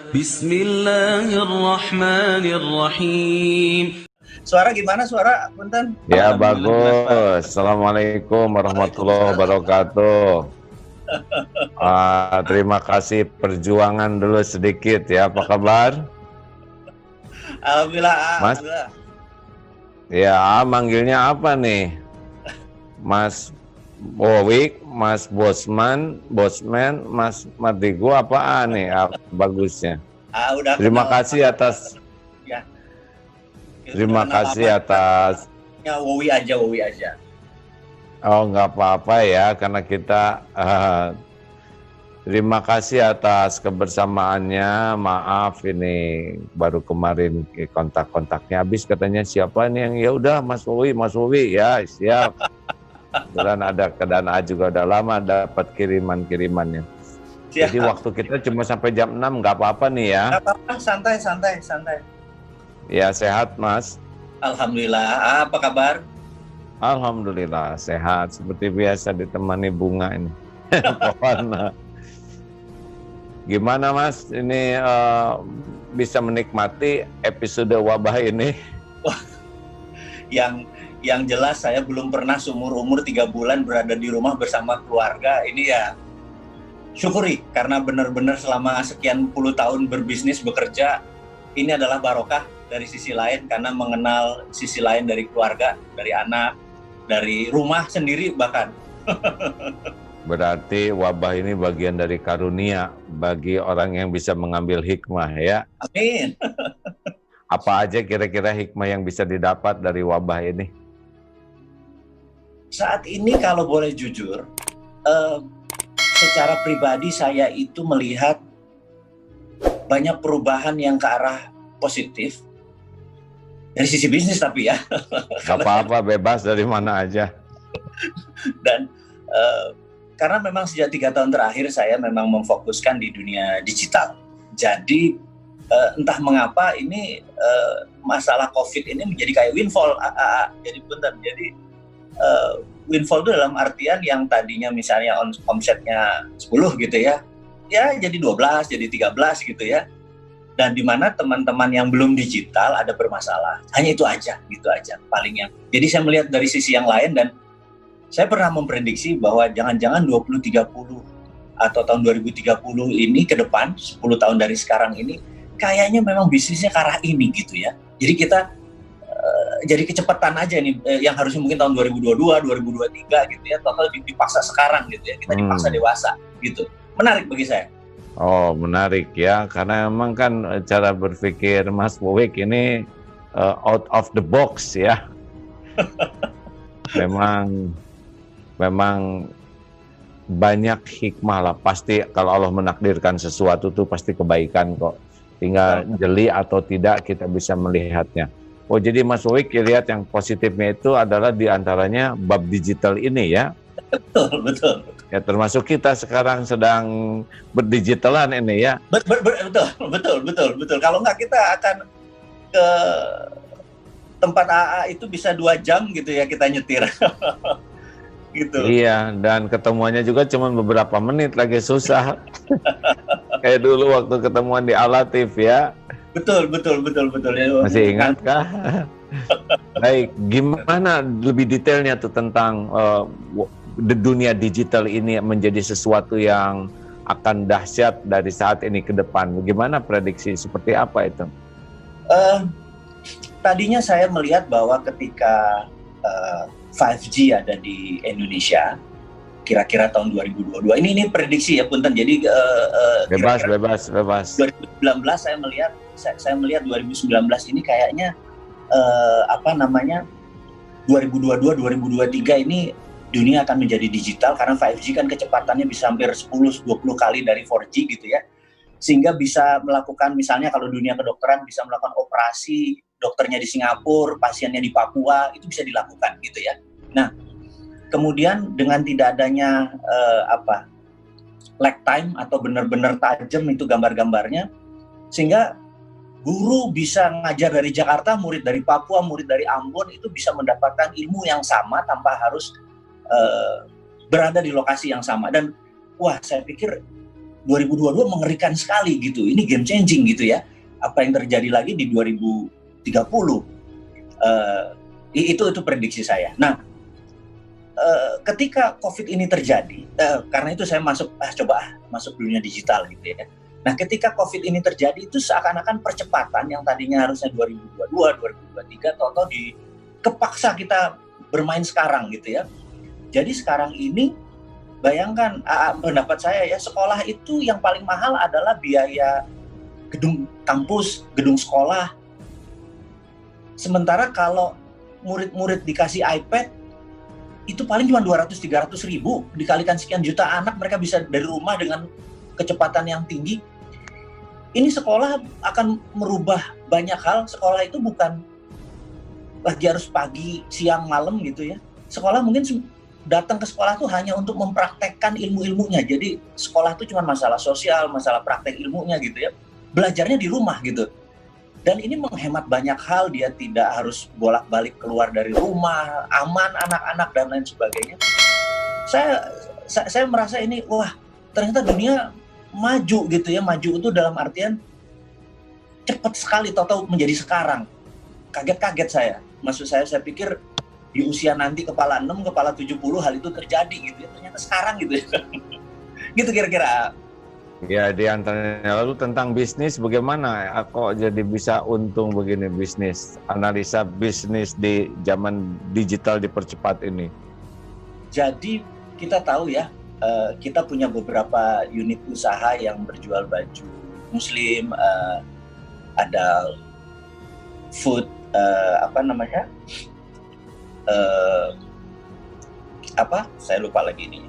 بسم الله الرحمن الرحيم. Suara gimana suara, Punten? Ya bagus. Assalamualaikum warahmatullahi wabarakatuh. Terima kasih perjuangan dulu sedikit ya. Apa kabar? Alhamdulillah. Mas? Alhamdulillah. Ya, manggilnya apa nih? Mas Wowik, Mas Bosman, Mas Mardigu apaan nih? Bagusnya. Udah Terima kenal. kasih atas Ya. Terima kasih atas. Ya, Wowi aja. Oh, nggak apa-apa ya, karena kita terima kasih atas kebersamaannya. Maaf ini baru kemarin kontak-kontaknya habis, katanya siapa nih yang ya udah Mas Wowi ya siap. Dan ada keadaan juga udah lama dapat kiriman-kirimannya. Siap. Jadi waktu kita cuma sampai jam 6, nggak apa-apa nih ya. Nggak apa-apa, santai. Ya sehat Mas. Alhamdulillah. Apa kabar? Alhamdulillah sehat, seperti biasa ditemani bunga ini. Pohon. Gimana Mas, ini bisa menikmati episode wabah ini? Wah, yang jelas saya belum pernah seumur-umur 3 bulan berada di rumah bersama keluarga. Ini ya syukuri, karena benar-benar selama sekian puluh tahun berbisnis, bekerja, ini adalah barokah dari sisi lain, karena mengenal sisi lain dari keluarga, dari anak, dari rumah sendiri bahkan. Berarti wabah ini bagian dari karunia bagi orang yang bisa mengambil hikmah ya. Amin. Apa aja kira-kira hikmah yang bisa didapat dari wabah ini? Saat ini kalau boleh jujur, secara pribadi saya itu melihat banyak perubahan yang ke arah positif dari sisi bisnis, tapi ya. Gak apa-apa, bebas dari mana aja. Dan karena memang sejak 3 tahun terakhir saya memang memfokuskan di dunia digital. Jadi entah mengapa ini masalah COVID ini menjadi kayak windfall. Jadi benar. Jadi windfall itu dalam artian yang tadinya misalnya omsetnya 10 gitu ya jadi 12, jadi 13 gitu ya. Dan di mana teman-teman yang belum digital ada bermasalah. Hanya itu aja, gitu aja paling yang. Jadi saya melihat dari sisi yang lain, dan saya pernah memprediksi bahwa jangan-jangan 2030 atau tahun 2030 ini ke depan, 10 tahun dari sekarang ini, kayaknya memang bisnisnya ke arah ini gitu ya. Jadi kita jadi kecepatan aja nih, yang harusnya mungkin tahun 2022, 2023 gitu ya, total dipaksa sekarang gitu ya, kita dipaksa dewasa gitu. Menarik bagi saya. Oh menarik ya, karena memang kan cara berpikir Mas Wowik ini out of the box ya. Memang banyak hikmah lah, pasti kalau Allah menakdirkan sesuatu tuh pasti kebaikan kok. Tinggal jeli atau tidak kita bisa melihatnya. Oh jadi Mas Wowik lihat yang positifnya itu adalah diantaranya bab digital ini ya. Betul. Ya termasuk kita sekarang sedang berdigitalan ini ya. Betul. Kalau nggak kita akan ke tempat AA itu bisa 2 jam gitu ya kita nyetir. Gitu. Iya, dan ketemuannya juga cuma beberapa menit, lagi susah. Kayak dulu waktu ketemuan di Alatif ya. Betul. Masih ingat kah? Baik, gimana lebih detailnya tuh tentang dunia digital ini menjadi sesuatu yang akan dahsyat dari saat ini ke depan. Bagaimana prediksi seperti apa itu? Tadinya saya melihat bahwa ketika 5G ada di Indonesia, kira-kira tahun 2022. Ini prediksi ya Punten. Jadi bebas. 2019 saya melihat 2019 ini kayaknya 2022 2023 ini dunia akan menjadi digital, karena 5G kan kecepatannya bisa hampir 10-20 kali dari 4G gitu ya. Sehingga bisa melakukan, misalnya kalau dunia kedokteran bisa melakukan operasi, dokternya di Singapura, pasiennya di Papua, itu bisa dilakukan gitu ya. Nah, kemudian dengan tidak adanya lag time atau benar-benar tajam itu gambar-gambarnya, sehingga guru bisa ngajar dari Jakarta, murid dari Papua, murid dari Ambon itu bisa mendapatkan ilmu yang sama tanpa harus berada di lokasi yang sama. Dan wah, saya pikir 2022 mengerikan sekali gitu. Ini game changing gitu ya. Apa yang terjadi lagi di 2030? Itu prediksi saya. Nah, ketika COVID ini terjadi, karena itu saya masuk dunia digital gitu ya. Nah, ketika COVID ini terjadi itu seakan-akan percepatan yang tadinya harusnya 2022, 2023, toto kepaksa kita bermain sekarang gitu ya. Jadi sekarang ini bayangkan, pendapat saya ya, sekolah itu yang paling mahal adalah biaya gedung kampus, gedung sekolah. Sementara kalau murid-murid dikasih iPad, itu paling cuma 200-300 ribu, dikalikan sekian juta anak, mereka bisa dari rumah dengan kecepatan yang tinggi. Ini sekolah akan merubah banyak hal. Sekolah itu bukan lagi harus pagi, siang, malam gitu ya. Sekolah mungkin datang ke sekolah tuh hanya untuk mempraktekkan ilmu-ilmunya. Jadi sekolah itu cuma masalah sosial, masalah praktek ilmunya gitu ya. Belajarnya di rumah gitu. Dan ini menghemat banyak hal, dia tidak harus bolak-balik keluar dari rumah, aman anak-anak dan lain sebagainya. Saya merasa ini, wah, ternyata dunia maju gitu ya. Maju itu dalam artian cepat sekali, tahu-tahu menjadi sekarang. Kaget-kaget saya. Maksud saya pikir di usia nanti kepala 6, kepala 70 hal itu terjadi gitu ya. Ternyata sekarang gitu ya. Gitu kira-kira. Ya, di antaranya lalu tentang bisnis, bagaimana kok jadi bisa untung begini bisnis? Analisa bisnis di zaman digital dipercepat ini. Jadi kita tahu ya, kita punya beberapa unit usaha yang berjual baju muslim, ada food, saya lupa lagi ini.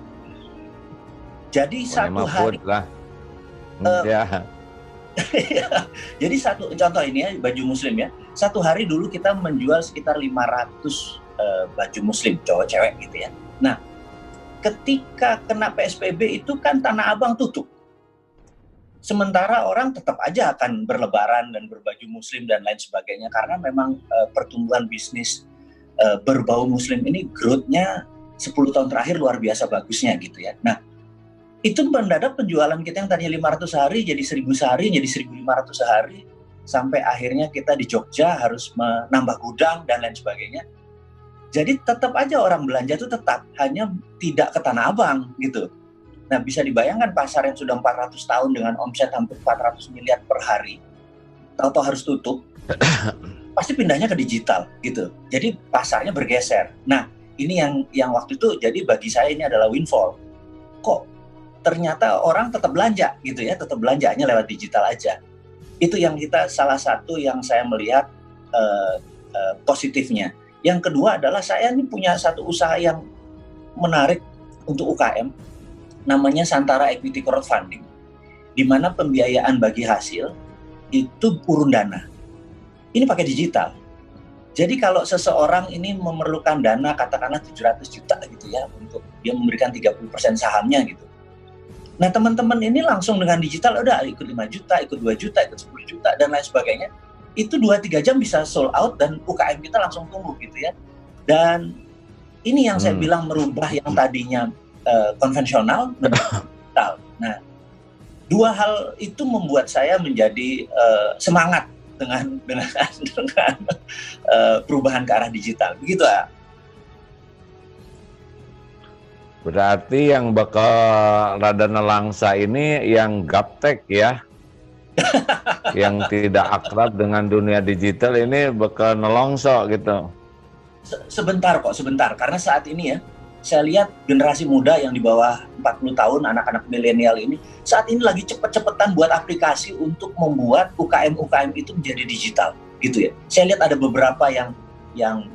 Jadi satu hari lah. Ya. Jadi contoh ini ya, baju muslim ya. Satu hari dulu kita menjual sekitar 500 baju muslim, cowok cewek gitu ya. Nah, ketika kena PSBB itu kan Tanah Abang tutup. Sementara orang tetap aja akan berlebaran dan berbaju muslim dan lain sebagainya, karena memang pertumbuhan bisnis berbau muslim ini growth-nya 10 tahun terakhir luar biasa bagusnya gitu ya. Nah, itu mendadak penjualan kita yang tadinya 500 sehari jadi 1000 sehari, jadi 1500 sehari, sampai akhirnya kita di Jogja harus menambah gudang dan lain sebagainya. Jadi tetap aja orang belanja itu tetap, hanya tidak ke Tanah Abang gitu. Nah, bisa dibayangkan pasar yang sudah 400 tahun dengan omset hampir 400 miliar per hari, tahu-tahu harus tutup, pasti pindahnya ke digital gitu. Jadi pasarnya bergeser. Nah, ini yang waktu itu jadi bagi saya ini adalah windfall. Kok ternyata orang tetap belanja gitu ya, tetap belanjanya lewat digital aja. Itu yang salah satu yang saya melihat positifnya. Yang kedua adalah saya ini punya satu usaha yang menarik untuk UKM, namanya Santara Equity Crowdfunding, di mana pembiayaan bagi hasil itu urun dana. Ini pakai digital. Jadi kalau seseorang ini memerlukan dana katakanlah 700 juta gitu ya, untuk dia memberikan 30% sahamnya gitu. Nah, teman-teman ini langsung dengan digital udah ikut 5 juta, ikut 2 juta, ikut 10 juta dan lain sebagainya. Itu 2-3 jam bisa sold out dan UKM kita langsung tumbuh gitu ya. Dan ini yang saya bilang merubah yang tadinya konvensional menjadi digital. Nah, dua hal itu membuat saya menjadi semangat dengan perubahan ke arah digital. Begitu ya. Berarti yang bakal rada nelangsa ini yang gaptek ya, yang tidak akrab dengan dunia digital ini bakal nelongso gitu. Sebentar. Karena saat ini ya, saya lihat generasi muda yang di bawah 40 tahun, anak-anak milenial ini, saat ini lagi cepet-cepetan buat aplikasi untuk membuat UKM itu menjadi digital gitu ya. Saya lihat ada beberapa yang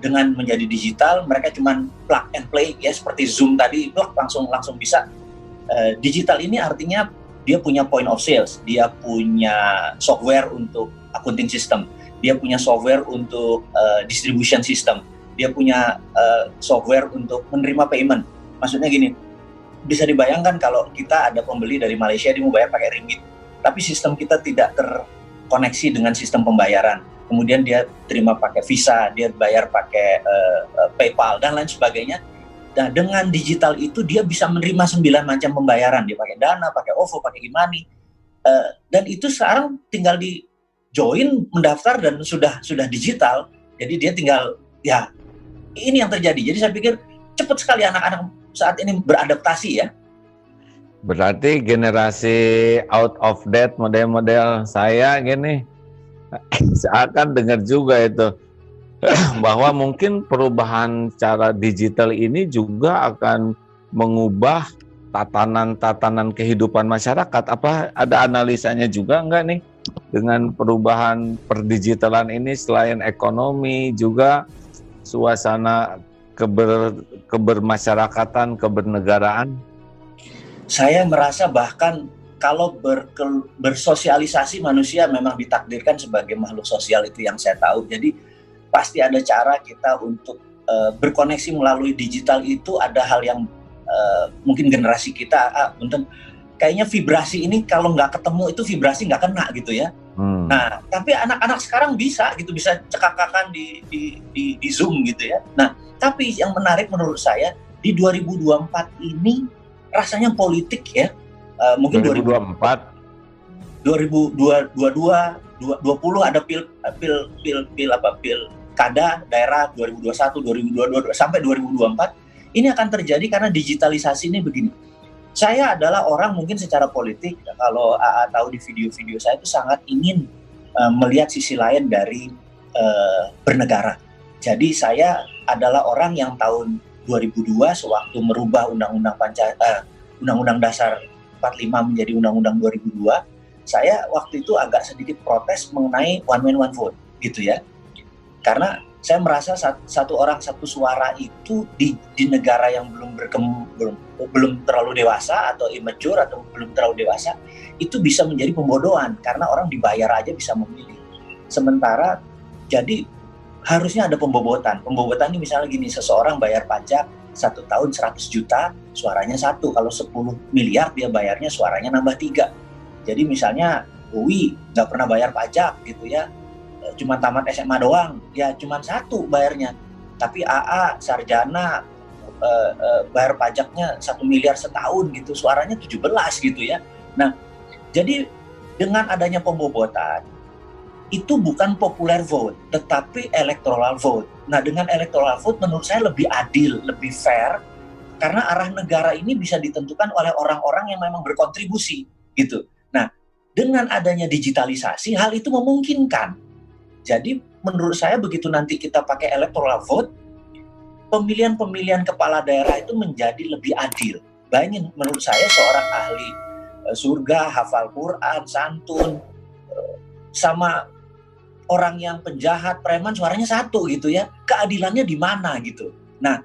dengan menjadi digital, mereka cuman plug and play ya, seperti Zoom tadi, langsung bisa. Digital ini artinya dia punya point of sales, dia punya software untuk accounting system, dia punya software untuk distribution system, dia punya software untuk menerima payment. Maksudnya gini, bisa dibayangkan kalau kita ada pembeli dari Malaysia, dia mau bayar pakai ringgit, tapi sistem kita tidak terkoneksi dengan sistem pembayaran. Kemudian dia terima pakai Visa, dia bayar pakai PayPal dan lain sebagainya. Nah, dengan digital itu dia bisa menerima 9 macam pembayaran. Dia pakai Dana, pakai OVO, pakai e-money. Dan itu sekarang tinggal di join, mendaftar dan sudah digital. Jadi dia tinggal, ya ini yang terjadi. Jadi saya pikir cepat sekali anak-anak saat ini beradaptasi ya. Berarti generasi out of date model-model saya gini, saya akan dengar juga itu bahwa mungkin perubahan cara digital ini juga akan mengubah tatanan kehidupan masyarakat. Apa ada analisanya juga enggak nih dengan perubahan perdigitalan ini, selain ekonomi juga suasana kebermasyarakatan, kebernegaraan? Saya merasa bahkan kalau bersosialisasi, manusia memang ditakdirkan sebagai makhluk sosial, itu yang saya tahu. Jadi pasti ada cara kita untuk berkoneksi melalui digital. Itu ada hal yang mungkin generasi kita kayaknya vibrasi ini kalau nggak ketemu itu vibrasi nggak kena gitu ya. Nah, tapi anak-anak sekarang bisa cekakakan di Zoom gitu ya. Nah, tapi yang menarik menurut saya di 2024 ini rasanya politik ya. Mungkin 2024, 2022, 2020 ada pilkada daerah 2021, 2022 sampai 2024 ini akan terjadi karena digitalisasi ini begini. Saya adalah orang mungkin secara politik, kalau AA tahu di video-video saya itu sangat ingin melihat sisi lain dari bernegara. Jadi saya adalah orang yang tahun 2002 sewaktu merubah Undang-Undang Dasar 45 menjadi Undang-Undang 2002, saya waktu itu agak sedikit protes mengenai one man one vote gitu ya. Karena saya merasa satu orang satu suara itu di negara yang belum terlalu dewasa atau immature atau belum terlalu dewasa itu bisa menjadi pembodohan karena orang dibayar aja bisa memilih. Sementara jadi harusnya ada pembobotan. Pembobotan ini misalnya gini, seseorang bayar pajak 1 tahun 100 juta, suaranya 1. Kalau 10 miliar dia bayarnya suaranya nambah 3. Jadi misalnya Uwi nggak pernah bayar pajak gitu ya, cuma tamat SMA doang, ya cuma 1 bayarnya. Tapi AA, sarjana, bayar pajaknya 1 miliar setahun gitu, suaranya 17 gitu ya. Nah, jadi dengan adanya pembobotan, itu bukan popular vote, tetapi electoral vote. Nah, dengan electoral vote menurut saya lebih adil, lebih fair, karena arah negara ini bisa ditentukan oleh orang-orang yang memang berkontribusi, gitu. Nah, dengan adanya digitalisasi, hal itu memungkinkan. Jadi, menurut saya begitu nanti kita pakai electoral vote, pemilihan kepala daerah itu menjadi lebih adil. Bayangin, menurut saya seorang ahli surga, hafal Quran, santun, sama orang yang penjahat, preman, suaranya 1 gitu ya. Keadilannya di mana gitu. Nah,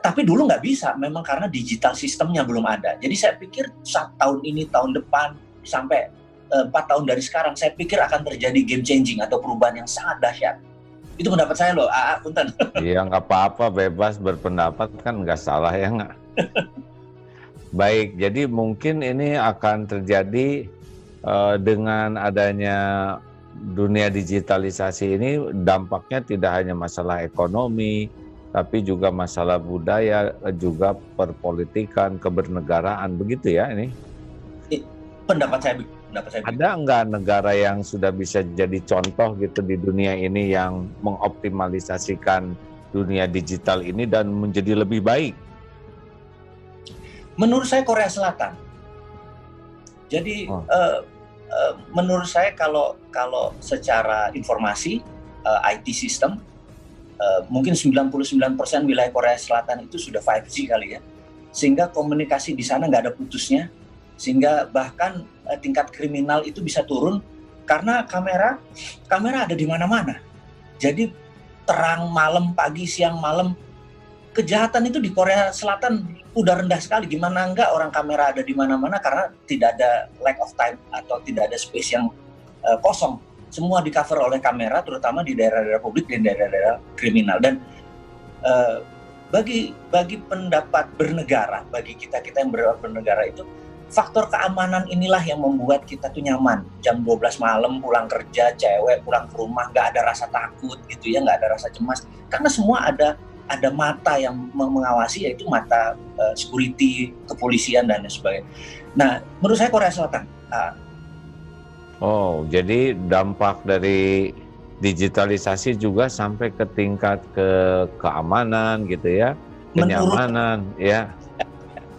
tapi dulu nggak bisa, memang karena digital sistemnya belum ada. Jadi saya pikir tahun ini, tahun depan, sampai 4 tahun dari sekarang, saya pikir akan terjadi game changing atau perubahan yang sangat dahsyat. Itu pendapat saya loh, punten. Iya, nggak apa-apa, bebas berpendapat, kan nggak salah ya nggak? Baik, jadi mungkin ini akan terjadi dengan adanya dunia digitalisasi ini, dampaknya tidak hanya masalah ekonomi, tapi juga masalah budaya, juga perpolitikan, kebernegaraan, begitu ya ini? Pendapat saya. Ada enggak negara yang sudah bisa jadi contoh gitu di dunia ini yang mengoptimalisasikan dunia digital ini dan menjadi lebih baik? Menurut saya Korea Selatan. Jadi menurut saya kalau secara informasi, IT system, mungkin 99% wilayah Korea Selatan itu sudah 5G kali ya, sehingga komunikasi di sana nggak ada putusnya, sehingga bahkan tingkat kriminal itu bisa turun karena kamera ada di mana-mana. Jadi terang malam, pagi, siang, malam, kejahatan itu di Korea Selatan udah rendah sekali. Gimana enggak orang kamera ada di mana-mana karena tidak ada lack of time atau tidak ada space yang kosong. Semua di cover oleh kamera, terutama di daerah-daerah publik dan daerah-daerah kriminal. Dan bagi pendapat bernegara, bagi kita yang bernegara itu, faktor keamanan inilah yang membuat kita tuh nyaman. Jam 12 malam pulang kerja, cewek pulang ke rumah, nggak ada rasa takut gitu ya, nggak ada rasa cemas. Karena semua ada ada mata yang mengawasi, yaitu mata security, kepolisian dan lain sebagainya. Nah, menurut saya Korea Selatan. Oh, jadi dampak dari digitalisasi juga sampai ke tingkat keamanan gitu ya, kenyamanan ya.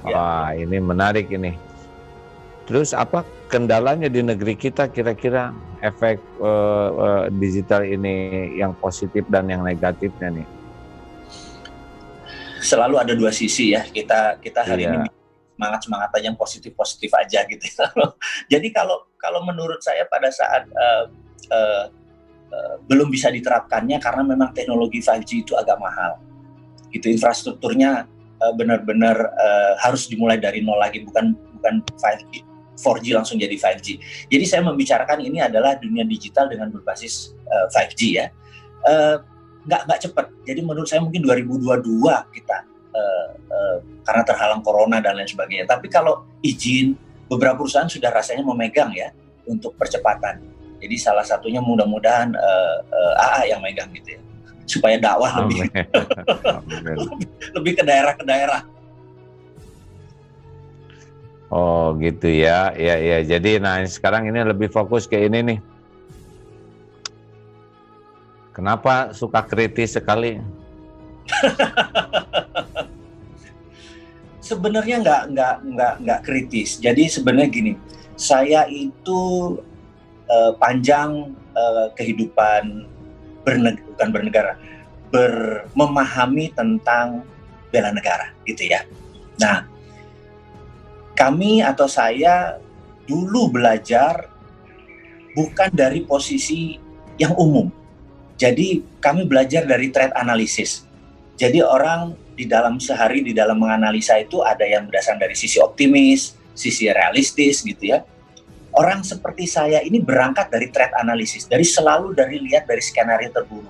Wah, ini menarik ini. Terus apa kendalanya di negeri kita kira-kira efek digital ini yang positif dan yang negatifnya nih? Selalu ada dua sisi ya. Kita hari ini semangat aja yang positif aja gitu. Jadi kalau menurut saya pada saat belum bisa diterapkannya karena memang teknologi 5G itu agak mahal. Gitu, infrastrukturnya benar-benar harus dimulai dari nol lagi, bukan 5G, 4G langsung jadi 5G. Jadi saya membicarakan ini adalah dunia digital dengan berbasis 5G ya. Nggak cepat. Jadi menurut saya mungkin 2022 kita karena terhalang corona dan lain sebagainya. Tapi kalau izin, beberapa perusahaan sudah rasanya memegang ya untuk percepatan. Jadi salah satunya mudah-mudahan AA yang megang gitu ya, supaya dakwah lebih ke daerah. Oh gitu ya, ya. Jadi sekarang ini lebih fokus ke ini nih. Kenapa suka kritis sekali? Sebenarnya nggak kritis. Jadi sebenarnya gini, saya itu panjang kehidupan memahami tentang bela negara gitu ya. Nah, kami atau saya dulu belajar bukan dari posisi yang umum. Jadi kami belajar dari threat analysis. Jadi orang di dalam menganalisa itu ada yang berdasarkan dari sisi optimis, sisi realistis gitu ya. Orang seperti saya ini berangkat dari threat analysis, selalu lihat dari skenario terburuk.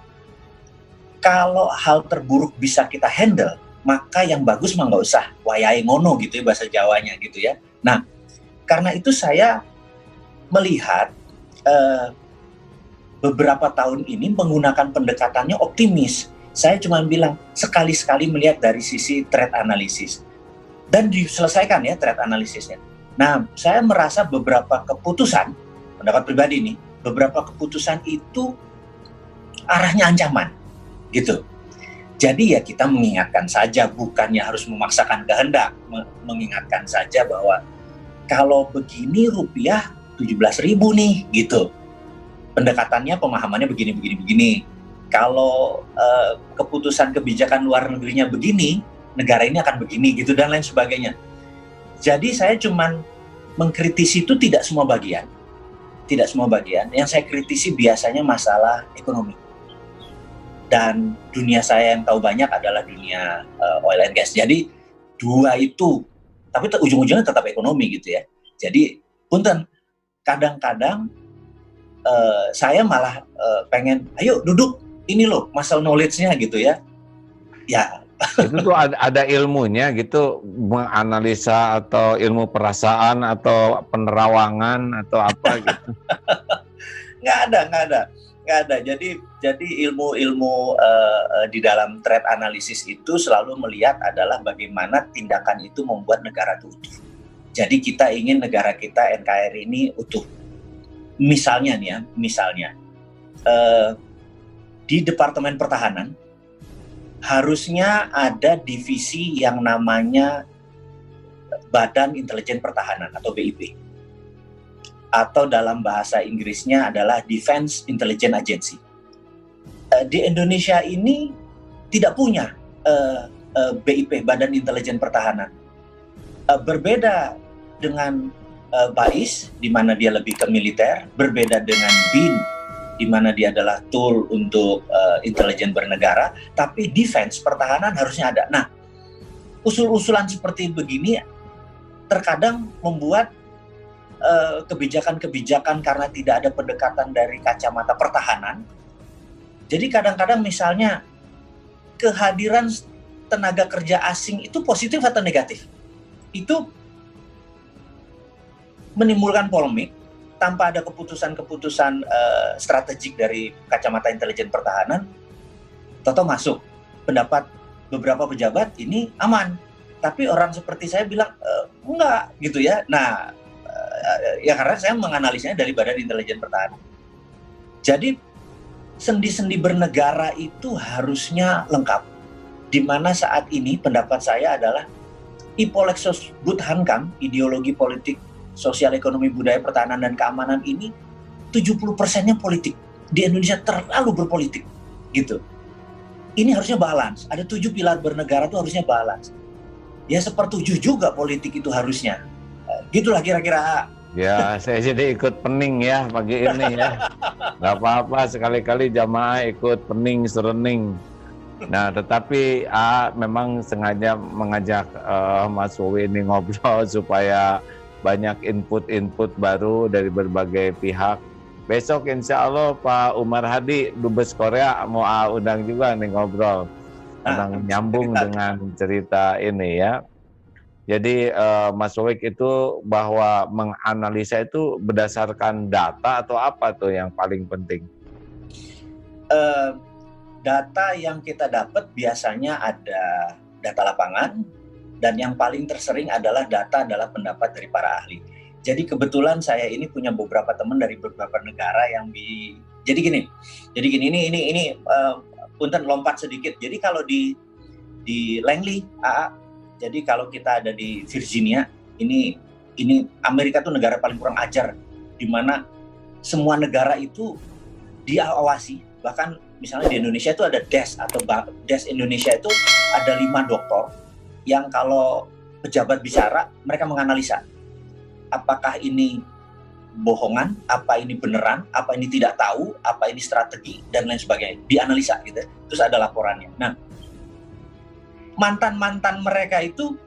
Kalau hal terburuk bisa kita handle, maka yang bagus mah nggak usah wayahe ngono gitu ya bahasa Jawanya gitu ya. Nah, karena itu saya melihat beberapa tahun ini menggunakan pendekatannya optimis. Saya cuma bilang sekali-sekali melihat dari sisi threat analysis dan diselesaikan ya threat analisisnya. Nah, saya merasa beberapa keputusan, pendapat pribadi nih, beberapa keputusan itu arahnya ancaman gitu. Jadi ya kita mengingatkan saja, bukannya harus memaksakan kehendak, mengingatkan saja bahwa kalau begini rupiah 17.000 nih gitu. Pendekatannya, pemahamannya begini. Kalau keputusan kebijakan luar negerinya begini, negara ini akan begini gitu dan lain sebagainya. Jadi saya cuman mengkritisi itu tidak semua bagian. Yang saya kritisi biasanya masalah ekonomi. Dan dunia saya yang tahu banyak adalah dunia oil and gas. Jadi dua itu, tapi ujung-ujungnya tetap ekonomi gitu ya. Jadi punten, kadang-kadang saya malah pengen, ayo duduk, ini loh muscle knowledge-nya gitu ya. Ya. Itu tuh ada ilmunya gitu, menganalisa atau ilmu perasaan atau penerawangan atau apa gitu. Nggak ada. Jadi ilmu di dalam threat analysis itu selalu melihat adalah bagaimana tindakan itu membuat negara itu utuh. Jadi kita ingin negara kita NKRI ini utuh. Misalnya di Departemen Pertahanan harusnya ada divisi yang namanya Badan Intelijen Pertahanan atau BIP. Atau dalam bahasa Inggrisnya adalah Defense Intelligence Agency. Di Indonesia ini tidak punya BIP, Badan Intelijen Pertahanan. Berbeda dengan BAIS, di mana dia lebih ke militer, berbeda dengan BIN, di mana dia adalah tool untuk intelijen bernegara, tapi defense, pertahanan harusnya ada. Nah, usul-usulan seperti begini terkadang membuat kebijakan-kebijakan karena tidak ada pendekatan dari kacamata pertahanan. Jadi kadang-kadang misalnya kehadiran tenaga kerja asing itu positif atau negatif? Itu menimbulkan polemik tanpa ada keputusan-keputusan strategik dari kacamata intelijen pertahanan. Toto masuk pendapat beberapa pejabat ini aman. Tapi orang seperti saya bilang enggak gitu ya. Nah, ya karena saya menganalisanya dari Badan Intelijen Pertahanan. Jadi sendi-sendi bernegara itu harusnya lengkap. Di mana saat ini pendapat saya adalah Ipolexos Budhankam, ideologi politik, sosial, ekonomi, budaya, pertahanan, dan keamanan ini 70%-nya politik. Di Indonesia terlalu berpolitik gitu. Ini harusnya balance. Ada 7 pilar bernegara itu harusnya balance. Ya 1/7 juga politik itu harusnya. Gitulah kira-kira. Ya, saya jadi ikut pening ya pagi ini ya. Nggak apa-apa, sekali-kali jamaah ikut pening serening. Nah, tetapi memang sengaja mengajak Mas Wowi ini ngobrol supaya banyak input-input baru dari berbagai pihak. Besok insya Allah Pak Umar Hadi, Dubes Korea mau undang juga nih ngobrol. Tentang nyambung dengan cerita ini ya. Jadi Mas Wowi itu bahwa menganalisa itu berdasarkan data atau apa tuh yang paling penting? Data yang kita dapat biasanya ada data lapangan, dan yang paling tersering adalah pendapat dari para ahli. Jadi kebetulan saya ini punya beberapa teman dari beberapa negara yang jadi gini ini punten lompat sedikit. Jadi kalau di Langley, jadi kalau kita ada di Virginia, ini Amerika tuh negara paling kurang ajar, di mana semua negara itu diawasi. Bahkan misalnya di Indonesia itu ada DES atau DES Indonesia itu ada 5 doktor yang kalau pejabat bicara mereka menganalisa apakah ini bohongan, apa ini beneran, apa ini tidak tahu, apa ini strategi, dan lain sebagainya. Dianalisa gitu. Terus ada laporannya. Nah, mantan-mantan mereka itu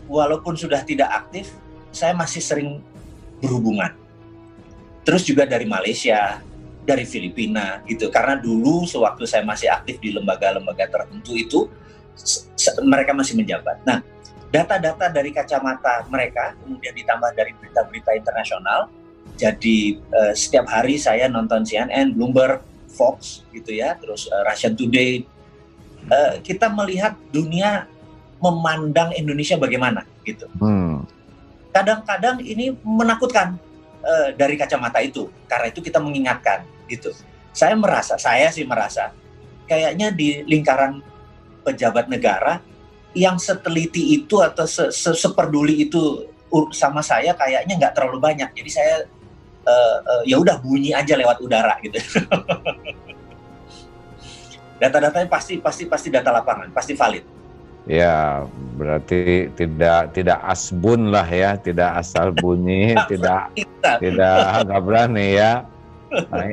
walaupun sudah tidak aktif, saya masih sering berhubungan. Terus juga dari Malaysia, dari Filipina gitu. Karena dulu sewaktu saya masih aktif di lembaga-lembaga tertentu itu mereka masih menjabat. Nah, data-data dari kacamata mereka kemudian ditambah dari berita-berita internasional. Jadi setiap hari saya nonton CNN, Bloomberg, Fox gitu ya, terus Russian Today. Kita melihat dunia memandang Indonesia bagaimana gitu. Kadang-kadang ini menakutkan dari kacamata itu. Karena itu kita mengingatkan gitu. Saya sih merasa kayaknya di lingkaran pejabat negara yang seteliti itu atau seperduli itu sama saya kayaknya nggak terlalu banyak. Jadi saya ya udah bunyi aja lewat udara gitu. Data-datanya pasti data lapangan, pasti valid. Ya, berarti tidak asbun lah ya, tidak asal bunyi, tidak nggak berani ya. Nah,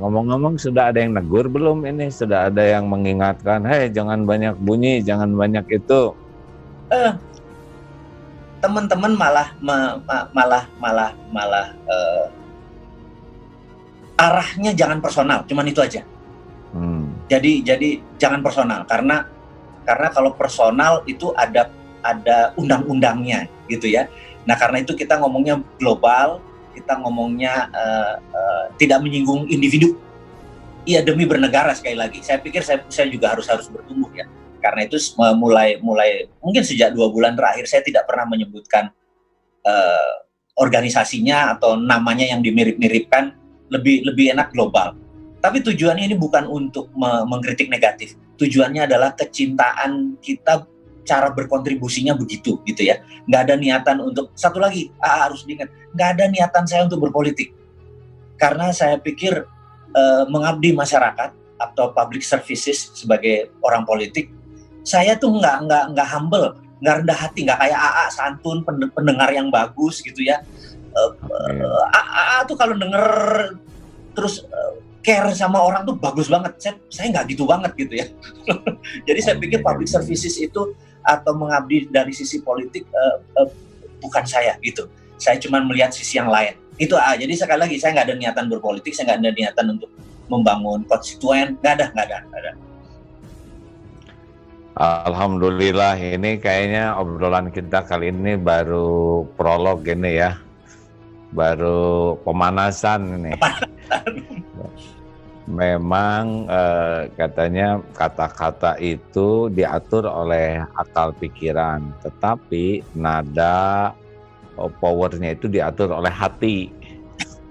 ngomong-ngomong sudah ada yang negur belum ini? Sudah ada yang mengingatkan, hei jangan banyak bunyi, jangan banyak itu. Teman-teman malah arahnya jangan personal, cuman itu aja. Jadi jangan personal karena kalau personal itu ada undang-undangnya gitu ya. Nah karena itu kita ngomongnya global, kita ngomongnya tidak menyinggung individu. Iya demi bernegara sekali lagi. Saya pikir saya juga harus bertumbuh ya. Karena itu mulai mungkin sejak 2 bulan terakhir saya tidak pernah menyebutkan organisasinya atau namanya yang dimirip-miripkan, lebih enak global. Tapi tujuannya ini bukan untuk mengkritik negatif. Tujuannya adalah kecintaan kita, cara berkontribusinya begitu gitu ya. Nggak ada niatan untuk, satu lagi harus diingat, nggak ada niatan saya untuk berpolitik. Karena saya pikir mengabdi masyarakat atau public services sebagai orang politik, saya tuh nggak humble, nggak rendah hati, nggak kayak AA santun, pendengar yang bagus gitu ya. AA tuh kalau denger terus care sama orang tuh bagus banget. Saya nggak gitu banget gitu ya. Jadi saya pikir public services itu atau mengabdi dari sisi politik bukan saya gitu. Saya cuma melihat sisi yang lain. Itu jadi sekali lagi saya nggak ada niatan berpolitik, saya nggak ada niatan untuk membangun konstituen, nggak ada. Alhamdulillah, ini kayaknya obrolan kita kali ini baru prolog ini ya. Baru pemanasan ini. memang katanya kata-kata itu diatur oleh akal pikiran, tetapi nada powernya itu diatur oleh hati.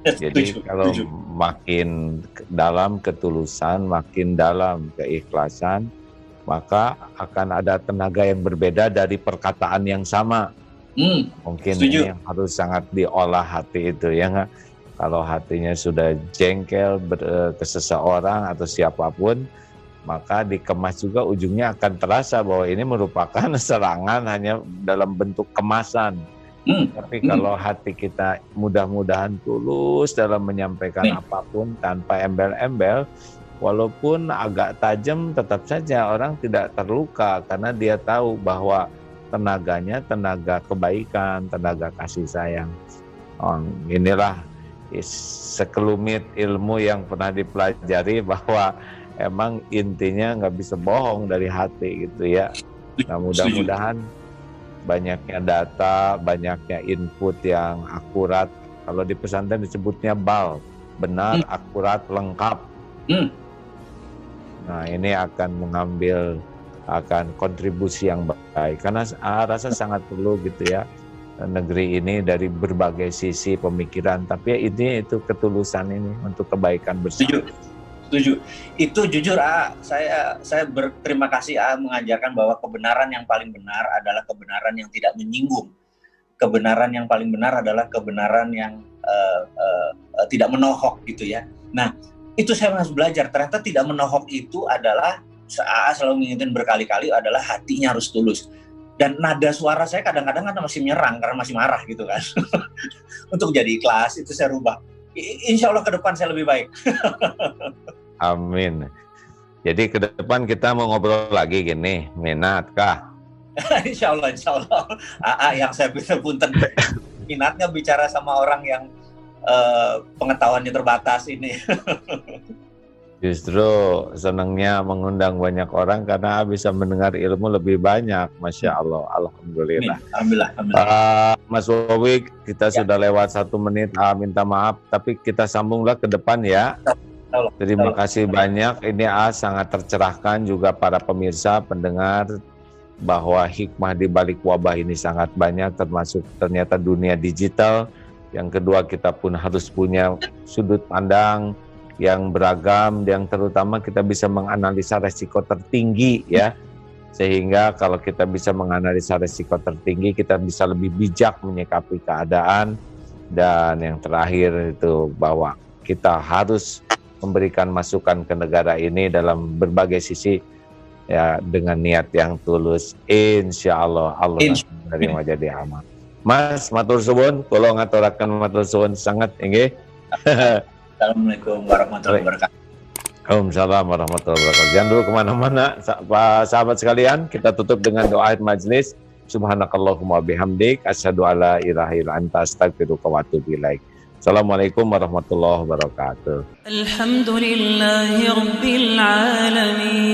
Jadi kalau makin dalam ketulusan, makin dalam keikhlasan, maka akan ada tenaga yang berbeda dari perkataan yang sama. Mungkin ini yang harus sangat diolah hati itu, ya nggak? Kalau hatinya sudah jengkel ke seseorang atau siapapun, maka dikemas juga ujungnya akan terasa bahwa ini merupakan serangan hanya dalam bentuk kemasan. Tapi kalau hati kita mudah-mudahan tulus dalam menyampaikan apapun tanpa embel-embel, walaupun agak tajam tetap saja orang tidak terluka karena dia tahu bahwa tenaganya tenaga kebaikan, tenaga kasih sayang. Inilah sekelumit ilmu yang pernah dipelajari bahwa emang intinya nggak bisa bohong dari hati gitu ya. Nah mudah-mudahan banyaknya data, banyaknya input yang akurat. Kalau di pesantren disebutnya BAL, benar, akurat, lengkap. Nah ini akan kontribusi yang baik. Karena rasa sangat perlu gitu ya negeri ini dari berbagai sisi pemikiran. Tapi ya ini itu ketulusan ini untuk kebaikan bersama. Setuju. Itu jujur saya berterima kasih mengajarkan bahwa kebenaran yang paling benar adalah kebenaran yang tidak menyinggung. Kebenaran yang paling benar adalah kebenaran yang tidak menohok gitu ya. Nah, itu saya harus belajar. Ternyata tidak menohok itu adalah selalu mengingatkan berkali-kali adalah hatinya harus tulus. Dan nada suara saya kadang-kadang kan masih menyerang karena masih marah gitu kan. Untuk jadi ikhlas itu saya rubah. Insya Allah ke depan saya lebih baik. Amin. Jadi ke depan kita mau ngobrol lagi gini, minat kah? Insya Allah. Yang saya bisa punten minatnya bicara sama orang yang pengetahuannya terbatas ini. Justru senangnya mengundang banyak orang karena bisa mendengar ilmu lebih banyak, Masya Allah, Alhamdulillah. Alhamdulillah. Mas Wawi, kita sudah lewat 1 menit, minta maaf, tapi kita sambunglah ke depan ya. Terima kasih banyak, ini sangat tercerahkan juga para pemirsa, pendengar, bahwa hikmah di balik wabah ini sangat banyak, termasuk ternyata dunia digital. Yang kedua, kita pun harus punya sudut pandang yang beragam, yang terutama kita bisa menganalisa resiko tertinggi ya, sehingga kalau kita bisa menganalisa resiko tertinggi, kita bisa lebih bijak menyikapi keadaan. Dan yang terakhir itu bahwa kita harus memberikan masukan ke negara ini dalam berbagai sisi ya, dengan niat yang tulus. Insya Allah menerima jadi amal. Mas matur suwun, kula ngaturaken matur suwun sangat inggih. Assalamualaikum warahmatullahi wabarakatuh. Waalaikumsalam warahmatullahi wabarakatuh. Jangan dulu kemana-mana, sahabat sekalian. Kita tutup dengan doa akhir majelis. Subhanakallahumma bihamdik, asyhadu alla ilaha illa anta, astaghfiruka wa atubu ilaik. Assalamualaikum warahmatullahi wabarakatuh. Alhamdulillahi rabbil alamin.